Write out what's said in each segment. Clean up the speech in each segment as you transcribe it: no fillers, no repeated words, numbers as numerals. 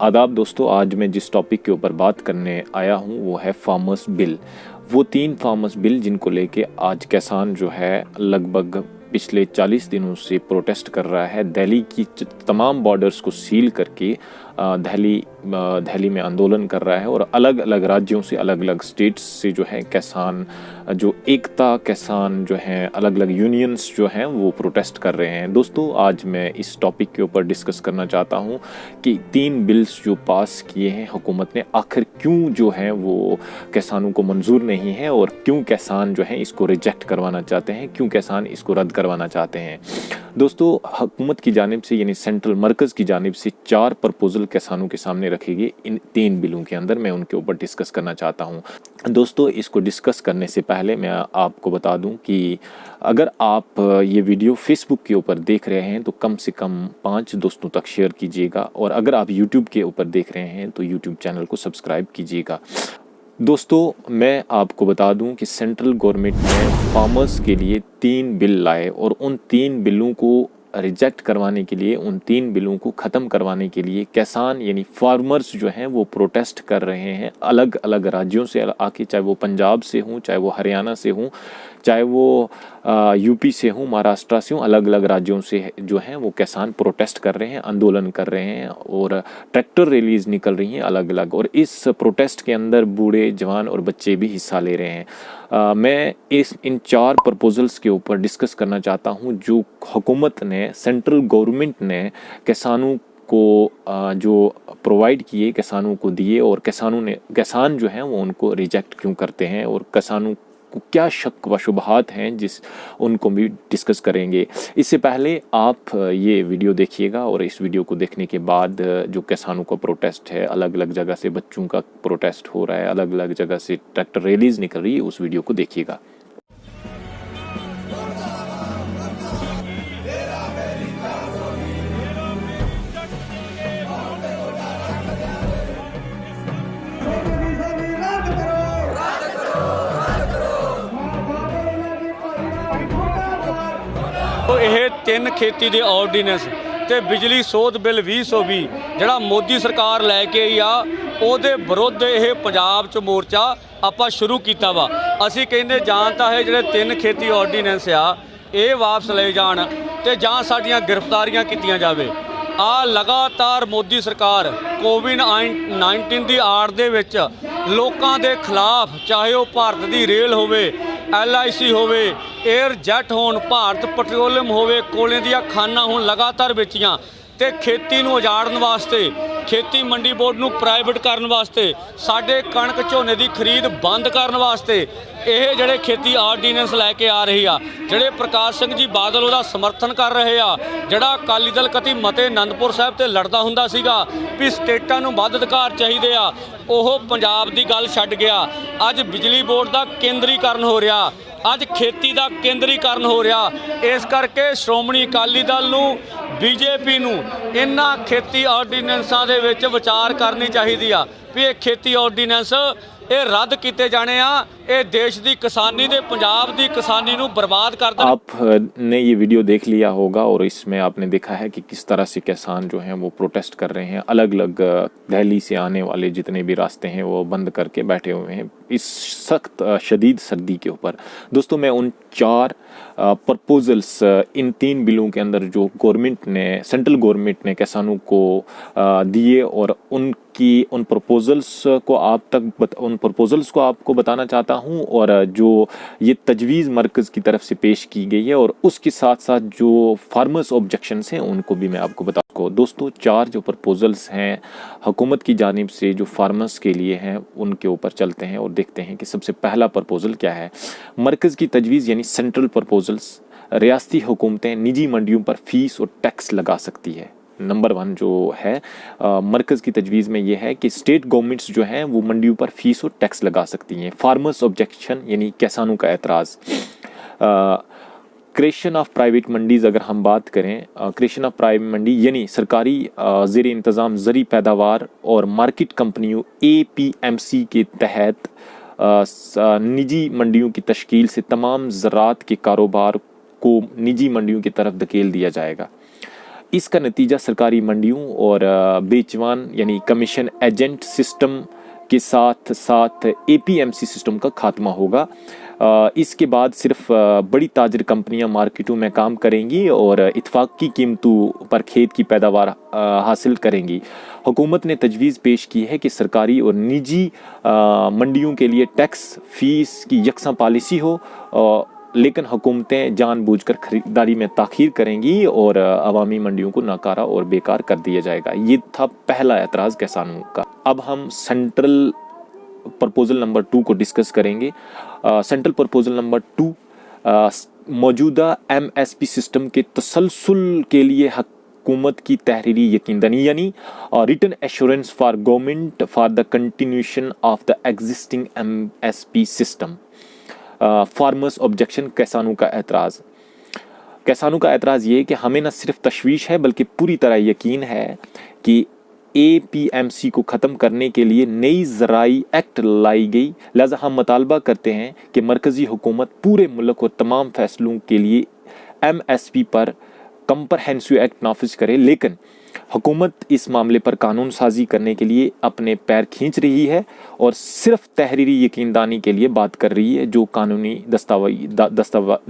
आदाब दोस्तों, आज मैं जिस टॉपिक के ऊपर बात करने आया हूँ वो है फार्मर्स बिल। वो 3 फार्मर्स बिल जिनको लेके आज किसान जो है लगभग पिछले 40 दिनों से प्रोटेस्ट कर रहा है। दिल्ली की तमाम बॉर्डर्स को सील करके दिल्ली में आंदोलन कर रहा है और अलग अलग राज्यों से, अलग अलग स्टेट्स से जो है किसान जो एकता किसान जो हैं, अलग अलग यूनियंस जो हैं वो प्रोटेस्ट कर रहे हैं। दोस्तों, आज मैं इस टॉपिक के ऊपर डिस्कस करना चाहता हूं कि 3 बिल्स जो पास किए हैं हुकूमत ने, आखिर क्यों जो हैं वो किसानों को मंजूर नहीं है और क्यों किसान जो हैं इसको रिजेक्ट करवाना चाहते हैं, क्यों किसान इसको रद्द करवाना चाहते हैं। दोस्तों, हुकूमत की जानिब से यानी सेंट्रल मरकज़ की जानिब से 4 प्रपोजल किसानों के सामने रखे गए। इन 3 बिलों के अंदर मैं उनके ऊपर डिस्कस करना चाहता हूं। दोस्तों, इसको डिस्कस करने से पहले मैं आपको बता दूं कि अगर आप ये वीडियो फेसबुक के ऊपर देख रहे हैं तो कम से कम 5 दोस्तों तक शेयर कीजिएगा और अगर आप यूट्यूब के ऊपर देख रहे हैं तो यूट्यूब चैनल को सब्सक्राइब कीजिएगा। दोस्तों, मैं आपको बता दूं कि सेंट्रल गवर्नमेंट ने फार्मर्स के लिए 3 बिल लाए और उन 3 बिलों को रिजेक्ट करवाने के लिए, उन 3 बिलों को ख़त्म करवाने के लिए किसान यानी फार्मर्स जो हैं वो प्रोटेस्ट कर रहे हैं अलग अलग राज्यों से आके, चाहे वो पंजाब से हों, चाहे वो हरियाणा से हों, चाहे वो यूपी से हों, महाराष्ट्र से हों, अलग अलग राज्यों से जो हैं वो किसान प्रोटेस्ट कर रहे हैं, आंदोलन कर रहे हैं और ट्रैक्टर रैलीज निकल रही हैं अलग अलग। और इस प्रोटेस्ट के अंदर बूढ़े, जवान और बच्चे भी हिस्सा ले रहे हैं। मैं इन 4 प्रपोजल्स के ऊपर डिस्कस करना चाहता हूं जो हुकूमत ने, सेंट्रल गवर्नमेंट ने किसानों को जो प्रोवाइड किए, किसानों को दिए और किसान जो हैं वो उनको रिजेक्ट क्यों करते हैं और किसानों को क्या शक व शुबहात हैं जिस उनको भी डिस्कस करेंगे। इससे पहले आप ये वीडियो देखिएगा और इस वीडियो को देखने के बाद जो किसानों का प्रोटेस्ट है, अलग अलग जगह से बच्चों का प्रोटेस्ट हो रहा है, अलग अलग जगह से ट्रैक्टर रैलीज निकल रही है, उस वीडियो को देखिएगा। ਇਹ 3 ਖੇਤੀ ਦੇ ਆਰਡੀਨੈਂਸ ਤੇ ਬਿਜਲੀ ਸੋਧ ਬਿੱਲ 2020 ਜਿਹੜਾ ਮੋਦੀ ਸਰਕਾਰ ਲੈ ਕੇ ਆਈ ਆ, ਉਹਦੇ ਵਿਰੁੱਧ ਇਹ ਪੰਜਾਬ 'ਚ ਮੋਰਚਾ ਆਪਾਂ ਸ਼ੁਰੂ ਕੀਤਾ ਵਾ। ਅਸੀਂ ਕਹਿੰਦੇ ਜਾਂ ਤਾਂ ਇਹ ਜਿਹੜੇ 3 ਖੇਤੀ ਆਰਡੀਨੈਂਸ ਆ ਇਹ ਵਾਪਸ ਲਏ ਜਾਣ ਤੇ ਜਾਂ ਸਾਡੀਆਂ ਗ੍ਰਿਫਤਾਰੀਆਂ ਕੀਤੀਆਂ ਜਾਵੇ। ਆ ਲਗਾਤਾਰ ਮੋਦੀ ਸਰਕਾਰ ਕੋਵਿਡ-19 ਦੀ ਆੜ ਦੇ ਵਿੱਚ ਲੋਕਾਂ ਦੇ ਖਿਲਾਫ, ਚਾਹੇ ਉਹ ਭਾਰਤ ਦੀ ਰੇਲ ਹੋਵੇ, LIC ਹੋਵੇ, 에ਅਰ ਜੈਟ ਹੋਣ, ਭਾਰਤ ਪੈਟਰੋਲੀਅਮ ਹੋਵੇ, ਕੋਲੇ ਦੀਆਂ ਖਾਨਾਂ ਹੋਣ, ਲਗਾਤਾਰ ਵੇਚੀਆਂ ਤੇ ਖੇਤੀ ਨੂੰ ਉਜਾੜਨ ਵਾਸਤੇ, ਖੇਤੀ ਮੰਡੀ ਬੋਰਡ ਨੂੰ ਪ੍ਰਾਈਵੇਟ ਕਰਨ ਵਾਸਤੇ, ਸਾਡੇ ਕਣਕ ਝੋਨੇ ਦੀ ਖਰੀਦ ਬੰਦ ਕਰਨ ਵਾਸਤੇ ਇਹ ਜਿਹੜੇ ਖੇਤੀ ਆਰਡੀਨੈਂਸ ਲੈ ਕੇ ਆ ਰਹੀ ਆ, ਜਿਹੜੇ ਪ੍ਰਕਾਸ਼ ਸਿੰਘ ਜੀ ਬਾਦਲ ਉਹਦਾ ਸਮਰਥਨ ਕਰ ਰਹੇ ਆ, ਜਿਹੜਾ ਅਕਾਲੀ ਦਲ ਕਤੀ ਮਤੇ ਅਨੰਦਪੁਰ ਸਾਹਿਬ ਤੇ ਲੜਦਾ ਹੁੰਦਾ ਸੀਗਾ ਵੀ ਸਟੇਟਾਂ ਨੂੰ ਵੱਧ ਅਧਿਕਾਰ ਚਾਹੀਦੇ ਆ, ਉਹ ਪੰਜਾਬ ਦੀ ਗੱਲ ਛੱਡ ਗਿਆ। ਅੱਜ ਬਿਜਲੀ ਬੋਰਡ ਦਾ ਕੇਂਦਰੀਕਰਨ ਹੋ ਰਿਹਾ, ਅੱਜ ਖੇਤੀ ਦਾ ਕੇਂਦਰੀਕਰਨ ਹੋ ਰਿਹਾ। ਇਸ ਕਰਕੇ ਸ਼੍ਰੋਮਣੀ ਅਕਾਲੀ ਦਲ ਨੂੰ, BJP ਨੂੰ ਇਹਨਾਂ ਖੇਤੀ ਆਰਡੀਨੈਂਸਾਂ ਦੇ ਵਿੱਚ ਵਿਚਾਰ ਕਰਨੀ ਚਾਹੀਦੀ ਆ ਵੀ ਇਹ ਖੇਤੀ ਆਰਡੀਨੈਂਸ ਇਹ ਰੱਦ ਕੀਤੇ जाने ये देश की किसानी दे, पंजाब की किसानी नू बर्बाद कर देना। आपने ये वीडियो देख लिया होगा और इसमें आपने देखा है कि किस तरह से किसान जो हैं वो प्रोटेस्ट कर रहे हैं। अलग अलग दिल्ली से आने वाले जितने भी रास्ते हैं वो बंद करके बैठे हुए हैं इस सख्त शदीद सर्दी के ऊपर। दोस्तों, मैं उन 4 प्रपोजल्स, इन 3 बिलों के अंदर जो गवर्नमेंट ने, सेंट्रल गवर्नमेंट ने किसानों को दिए और उन प्रपोजल्स को आपको बताना चाहता हूं और जो ये तजवीज़ मरकज़ की तरफ से पेश की गई है और उसके साथ साथ जो फार्मर्स ऑब्जेक्शंस हैं उनको भी मैं आपको बताऊंगा। दोस्तों, 4 जो प्रपोजल्स हैं हुकूमत की जानिब से जो फार्मर्स के लिए हैं उनके ऊपर चलते हैं और देखते हैं कि सबसे पहला प्रपोजल क्या है। मरकज़ की तजवीज़ यानी सेंट्रल प्रपोजल्स, रियासती हुकूमतें निजी मंडियों पर फ़ीस और टैक्स लगा सकती है। नंबर 1 जो है मरकज़ की तजवीज़ में ये है कि स्टेट गवर्नमेंट्स जो हैं वो मंडियों पर फ़ीस और टैक्स लगा सकती हैं। फार्मर्स ऑब्जेक्शन यानी किसानों का एतराज़। क्रिएशन ऑफ प्राइवेट मंडीज़ अगर हम बात करें, क्रिएशन ऑफ प्राइवेट मंडी यानी सरकारी ज़ेर इंतज़ाम ज़री पैदावार और मार्केट कंपनियों APMC के तहत निजी मंडियों की तश्कील से तमाम ज़राअत के कारोबार को निजी मंडियों की तरफ धकेल दिया जाएगा। इसका नतीजा सरकारी मंडियों और बेचवान यानी कमीशन एजेंट सिस्टम के साथ साथ APMC सिस्टम का खात्मा होगा। इसके बाद सिर्फ बड़ी ताजर कंपनियां मार्केटों में काम करेंगी और इत्फाकी कीमतों पर खेत की पैदावार हासिल करेंगी। हुकूमत ने तजवीज़ पेश की है कि सरकारी और निजी मंडियों के लिए टैक्स फीस की यकसा पॉलिसी हो, लेकिन हुकूमतें जानबूझकर खरीदारी में ताख़ीर करेंगी और अवामी मंडियों को नाकारा और बेकार कर दिया जाएगा। ये था पहला एतराज़ किसानों का। अब हम सेंट्रल प्रपोजल नंबर 2 को डिस्कस करेंगे। सेंट्रल प्रपोजल नंबर 2 मौजूदा MSP सिस्टम के तसलसल के लिए हुकूमत की तहरीरी यकीनदनी यानी written assurance for government for the continuation of the existing MSP सिस्टम। फार्मर्स ऑब्जेक्शन, किसानों का एतराज़। किसानों का एतराज़ ये कि हमें न सिर्फ तशवीश है बल्कि पूरी तरह यकीन है कि APMC को ख़त्म करने के लिए नई ज़राई एक्ट लाई गई, लिहाजा हम मुतालबा करते हैं कि मरकज़ी हुकूमत पूरे मुल्क और तमाम फैसलों के लिए MSP पर कंप्रहेंसिव एक्ट नाफिज करे। लेकिन हुकूमत इस मामले पर कानून साजी करने के लिए अपने पैर खींच रही है और सिर्फ तहरीरी यकीनदानी के लिए बात कर रही है, जो कानूनी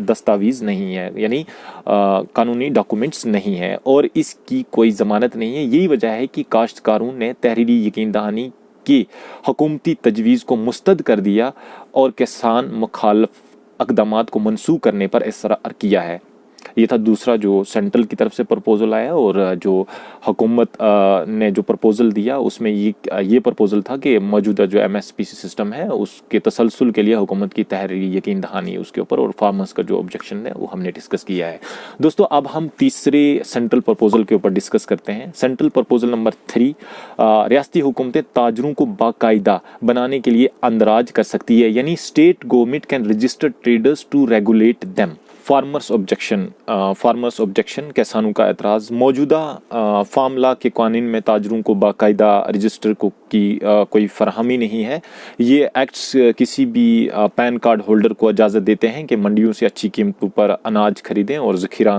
दस्तावेज़ नहीं है, यानी कानूनी डॉक्यूमेंट्स नहीं है और इसकी कोई ज़मानत नहीं है। यही वजह है कि काश्तकारों ने तहरीरी यकीनदानी की हुकूमती तजवीज़ को मुस्तरद कर दिया और किसान मुखालफ अक़दामात को मनसूख करने पर इसरार किया है। ये था दूसरा जो सेंट्रल की तरफ से प्रपोज़ल आया, और जो हुकूमत ने जो प्रपोज़ल दिया उसमें ये प्रपोज़ल था कि मौजूदा जो MSP सिस्टम है उसके तसलसल के लिए हुकूमत की तहरीरी यकीन दहानी उसके ऊपर, और फार्मर्स का जो ऑब्जेक्शन है वो हमने डिस्कस किया है। दोस्तों अब हम तीसरे सेंट्रल प्रपोज़ल के ऊपर डिस्कस करते हैं। सेंट्रल प्रपोज़ल नंबर 3, रियासती हुकूमतें ताजरों को बाकायदा बनाने के लिए अंदराज कर सकती है, यानी state government can register traders to regulate them. Farmers objection, किसानों का एतराज़। मौजूदा फार्म लॉ के कानून में ताजरों को बाकायदा रजिस्टर की कोई फरहमी नहीं है। ये एक्ट्स किसी भी पैन कार्ड होल्डर को इजाज़त देते हैं कि मंडियों से अच्छी कीमतों पर अनाज खरीदें और ज़ख़ीरा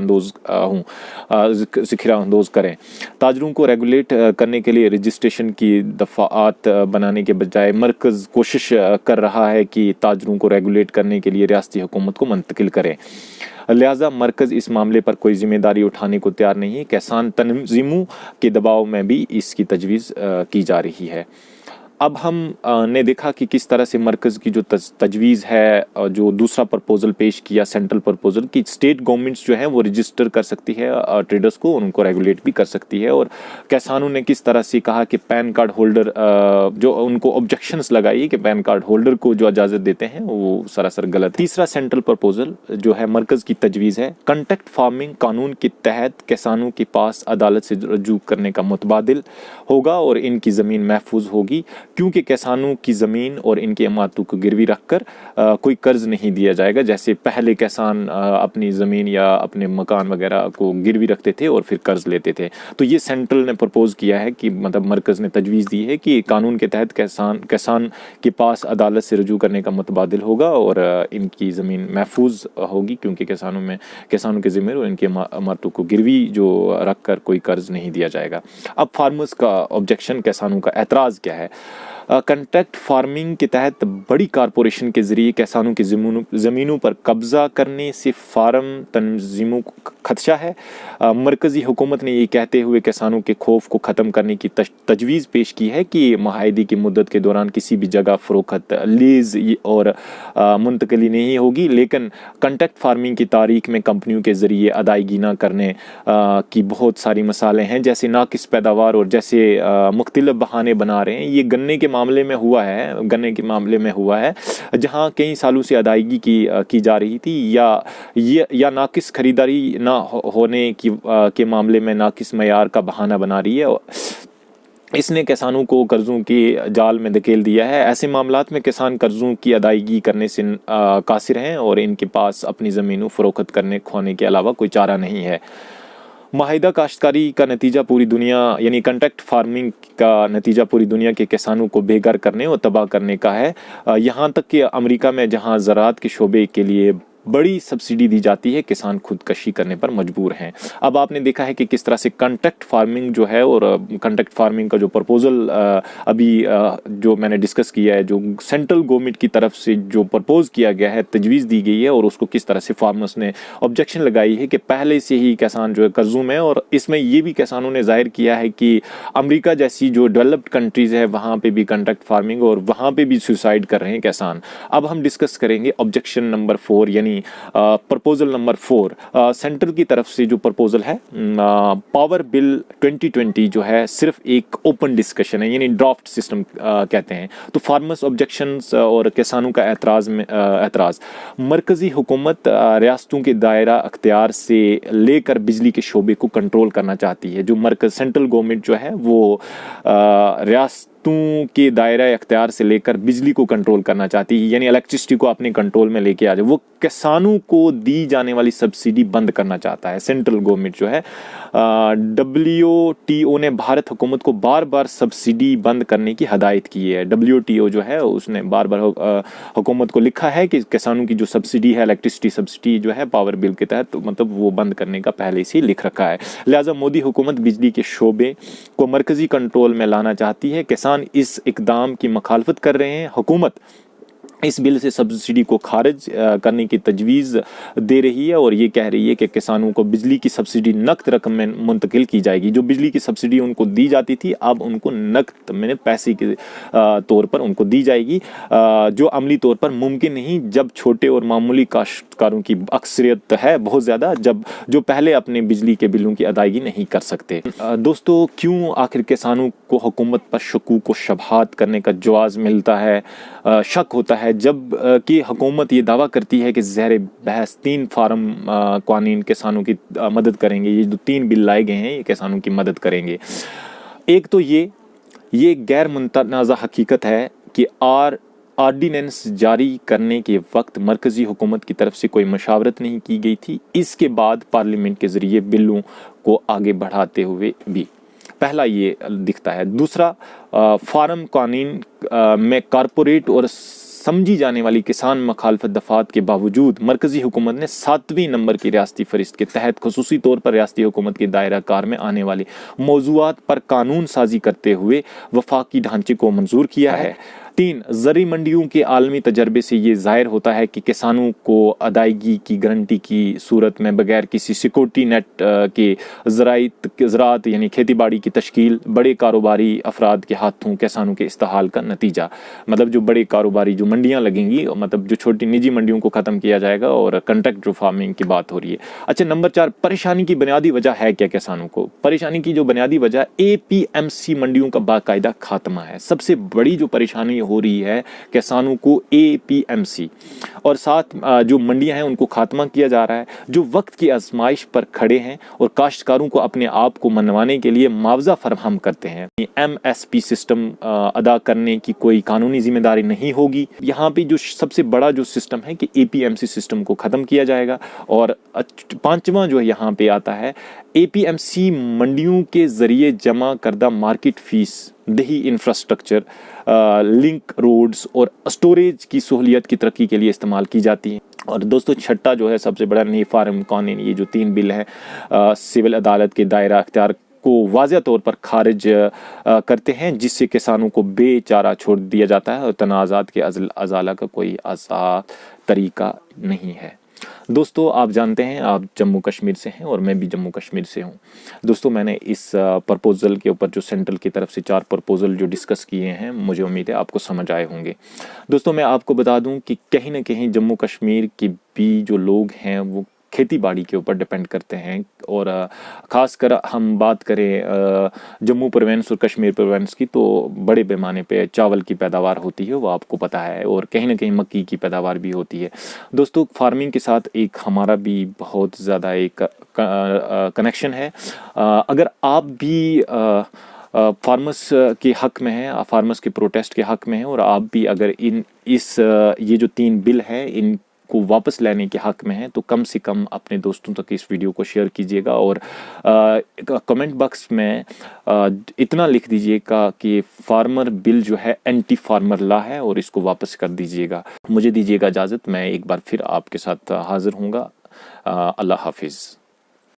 अंदोज़ करें। ताजरों को रेगुलेट करने के लिए रजिस्ट्रेशन की दफ़ाआत बनाने के बजाय मरकज़ कोशिश कर रहा है कि ताजरों को रेगुलेट करने के लिए रियासती हुकूमत को मुंतकिल करें, लिहाजा मरकज़ इस मामले पर कोई ज़िम्मेदारी उठाने को तैयार नहीं है। किसान तंजीमों के दबाव में भी इसकी तजवीज़ की जा रही है। अब हम ने देखा कि किस तरह से मरकज़ की जो तजवीज़ है, जो दूसरा प्रपोज़ल पेश किया सेंट्रल प्रपोज़ल, कि स्टेट गवर्नमेंट्स जो है वो रजिस्टर कर सकती है ट्रेडर्स को, उनको रेगुलेट भी कर सकती है। और किसानों ने किस तरह से कहा कि पैन कार्ड होल्डर जो उनको ऑब्जेक्शंस लगाई कि पैन कार्ड होल्डर को जो इजाज़त देते हैं वो सरासर गलत। तीसरा सेंट्रल प्रपोज़ल जो है मरकज़ की तजवीज़ है, कॉन्ट्रैक्ट फार्मिंग कानून के तहत किसानों के पास अदालत से रजू करने का मुतबादिल होगा और इनकी ज़मीन महफूज होगी, क्योंकि किसानों की ज़मीन और इनके इमारतों को गिरवी रखकर कोई कर्ज नहीं दिया जाएगा। जैसे पहले किसान अपनी ज़मीन या अपने मकान वगैरह को गिरवी रखते थे और फिर कर्ज लेते थे। तो ये सेंट्रल ने प्रपोज़ किया है कि मतलब मरकज़ ने तजवीज़ दी है कि कानून के तहत किसान के पास अदालत से रजू करने का मुतबादिल होगा और इनकी ज़मीन महफूज होगी, क्योंकि किसानों के ज़िम्मे और इनके इमारतों को गिरवी जो रख कर कोई कर्ज नहीं दिया जाएगा। अब फार्मर्स का ऑब्जेक्शन, किसानों का एतराज़ क्या है। कॉन्ट्रैक्ट फार्मिंग के तहत बड़ी कारपोरेशन के ज़रिए किसानों की ज़मीनों पर कब्ज़ा करने से फार्म तंजीमों को खदशा है। मरकज़ी हुकूमत ने ये कहते हुए किसानों के खौफ को ख़त्म करने की तजवीज़ पेश की है कि माहिदी की मुद्दत के दौरान किसी भी जगह फ़रोख्त, लीज़ और मुंतकली नहीं होगी, लेकिन कॉन्ट्रैक्ट फार्मिंग की तारीख में कंपनियों के ज़रिए अदायगी न करने की बहुत सारी मिसालें हैं, जैसे नाकिस पैदावार और जैसे मुख्तलिफ बहाने बना रहे हैं। ये गन्ने के मामले में हुआ है जहां कई सालों से अदायगी की जा रही थी, या नाकिस खरीदारी ना होने के मामले में नाकिस मयार का बहाना बना रही है। इसने किसानों को कर्ज़ों के जाल में धकेल दिया है। ऐसे मामलात में किसान कर्ज़ों की अदायगी करने से कासिर हैं और इनके पास अपनी ज़मीनों फ़रोख्त करने खोने के अलावा कोई चारा नहीं है। माहिदा काश्तकारी का नतीजा पूरी दुनिया, यानी कॉन्ट्रैक्ट फार्मिंग का नतीजा पूरी दुनिया के किसानों को बेघर करने और तबाह करने का है। यहाँ तक कि अमेरिका में जहाँ ज़राअत के शोबे के लिए बड़ी सब्सिडी दी जाती है, किसान खुदकशी करने पर मजबूर हैं। अब आपने देखा है कि किस तरह से कॉन्ट्रैक्ट फार्मिंग जो है, और कॉन्ट्रैक्ट फार्मिंग का जो प्रपोजल अभी जो मैंने डिस्कस किया है, जो सेंट्रल गवर्नमेंट की तरफ से जो प्रपोज किया गया है, तजवीज़ दी गई है, और उसको किस तरह से फार्मर्स ने ऑब्जेक्शन लगाई है कि पहले से ही किसान जो है कर्जों में। और इसमें ये भी किसानों ने जाहिर किया है कि अमेरिका जैसी जो डेवलप्ड कंट्रीज़ है वहाँ पे भी कॉन्ट्रैक्ट फार्मिंग, और वहाँ पे भी सुसाइड कर रहे हैं किसान। अब हम डिस्कस करेंगे ऑब्जेक्शन नंबर 4 यानी प्रपोजल नंबर 4। सेंटर की तरफ से जो प्रपोजल है पावर बिल 2020 जो है सिर्फ एक ओपन डिस्कशन है, यानी ड्राफ्ट सिस्टम कहते हैं। तो फार्मर्स ऑब्जेक्शंस और किसानों का एतराज़ मरकज़ी हुकूमत रियासतों के दायरा अख्तियार से लेकर बिजली के शोबे को कंट्रोल करना चाहती है। जो मरकज़ सेंट्रल गवर्नमेंट जो है वो रियासतों के दायरा अख्तियार से लेकर बिजली को कंट्रोल करना चाहती है, यानी इलेक्ट्रिसिटी को अपने कंट्रोल में लेके आ जाए। वो किसानों को दी जाने वाली सब्सिडी बंद करना चाहता है सेंट्रल गवर्नमेंट जो है। WTO ने भारत हुकूमत को बार बार सब्सिडी बंद करने की हदायत की है। WTO जो है उसने बार बार हुकूमत को लिखा है कि किसानों की जो सब्सिडी है, इलेक्ट्रिसिटी सब्सिडी जो है पावर बिल के तहत, मतलब वो बंद करने का पहले से लिख रखा है। लिहाजा मोदी हुकूमत बिजली के शोबे को मरकजी कंट्रोल में लाना चाहती है। किसान इस इकदाम की मुखालफत कर रहे हैं। हुकूमत इस बिल से सब्सिडी को खारिज करने की तजवीज़ दे रही है, और ये कह रही है कि किसानों को बिजली की सब्सिडी नकद रकम में मुंतकिल की जाएगी। जो बिजली की सब्सिडी उनको दी जाती थी अब उनको नकद में पैसे के तौर पर उनको दी जाएगी, जो अमली तौर पर मुमकिन नहीं जब छोटे और मामूली काश्तकारों की अक्सरियत है बहुत ज़्यादा, जब जो पहले अपने बिजली के बिलों की अदायगी नहीं कर सकते। दोस्तों, क्यों आखिर किसानों को हुकूमत पर शकूक व शबहात करने का जवाज़ मिलता है, शक होता है, जब कि हुकूमत ये दावा करती है कि ज़हर बहस 3 फार्म कानून किसानों की मदद करेंगे। ये जो 3 बिल लाए गए हैं ये किसानों की मदद करेंगे। एक तो ये गैर मुतनाज़ा हकीकत है कि ऑर्डिनेंस जारी करने के वक्त मरकज़ी हुकूमत की तरफ से कोई मशावरत नहीं की गई थी। इसके बाद पार्लियामेंट के ज़रिए बिलों को आगे बढ़ाते हुए भी पहला ये दिखता है। दूसरा, फार्म कानून में कारपोरेट और समझी जाने वाली किसान मुखालफत दफात के बावजूद मरकज़ी हुकूमत ने 7वें नंबर की रियासती फरिश्त के तहत खुसूसी तौर पर रियासती हुकूमत के दायरा कार में आने वाले मौज़ूआत पर कानून साजी करते हुए वफाकी ढांचे को मंजूर किया है। 3, ज़री मंडियों के आलमी तजर्बे से ये ज़ाहिर होता है कि किसानों को अदायगी की गारंटी की सूरत में बगैर किसी सिक्योरिटी नेट के ज़राअत यानी खेती बाड़ी की तश्कील बड़े कारोबारी अफराद के हाथों किसानों के इस्तेहाल का नतीजा, मतलब जो बड़े कारोबारी जो मंडियाँ लगेंगी, मतलब जो छोटी निजी मंडियों को ख़त्म किया जाएगा, और कॉन्ट्रैक्ट जो फार्मिंग की बात हो रही है। अच्छा, नंबर 4, परेशानी की बुनियादी वजह है क्या किसानों को? परेशानी की जो बुनियादी वजह APMC मंडियों का बाकायदा खात्मा है। सबसे बड़ी जो परेशानी हो रही है किसानों को APMC, और साथ जो मंडियां हैं उनको खात्मा किया जा रहा है, जो वक्त की आजमाइश पर खड़े हैं और काश्तकारों को अपने आप को मनवाने के लिए मुआवजा फराहम करते हैं। MSP सिस्टम अदा करने की कोई कानूनी जिम्मेदारी नहीं होगी। यहाँ पे जो सबसे बड़ा जो सिस्टम है कि APMC सिस्टम को ख़त्म किया जाएगा। और 5वां जो यहाँ पे आता है, APMC मंडियों के ज़रिए जमा करदा मार्केट फीस दही इंफ्रास्ट्रक्चर, लिंक रोड्स और स्टोरेज की सहूलियत की तरक्की के लिए इस्तेमाल की जाती है। और दोस्तों, छठा जो है सबसे बड़ा नई फार्म कानून, ये जो 3 बिल हैं सिविल अदालत के दायरा अख्तियार को वाज़ह तौर पर खारिज करते हैं, जिससे किसानों को बेचारा छोड़ दिया जाता है और तनाज़ात के अज़ाला का कोई आसान तरीका नहीं है। दोस्तों, आप जानते हैं आप जम्मू कश्मीर से हैं और मैं भी जम्मू कश्मीर से हूं। दोस्तों, मैंने इस प्रपोज़ल के ऊपर जो सेंट्रल की तरफ से 4 प्रपोज़ल जो डिस्कस किए हैं, मुझे उम्मीद है आपको समझ आए होंगे। दोस्तों, मैं आपको बता दूं कि कहीं ना कहीं जम्मू कश्मीर के भी जो लोग हैं वो खेती बाड़ी के ऊपर डिपेंड करते हैं, और ख़ासकर हम बात करें जम्मू प्रोविंस और कश्मीर प्रोविंस की, तो बड़े पैमाने पे चावल की पैदावार होती है, वो आपको पता है, और कहीं ना कहीं मक्की की पैदावार भी होती है। दोस्तों, फार्मिंग के साथ एक हमारा भी बहुत ज़्यादा एक कनेक्शन है। अगर आप भी फार्मर्स के हक़ में हैं, फार्मर्स के प्रोटेस्ट के हक़ में हैं, और आप भी अगर ये जो 3 बिल हैं इन کو واپس لینے کے حق میں ہیں تو کم سے کم اپنے دوستوں تک اس ویڈیو کو شیئر کیجیے گا، اور کمنٹ باکس میں اتنا لکھ دیجیے گا کہ فارمر بل جو ہے اینٹی فارمر لا ہے اور اس کو واپس کر دیجیے گا۔ مجھے دیجیے گا اجازت، میں ایک بار پھر آپ کے ساتھ حاضر ہوں گا۔ اللہ حافظ۔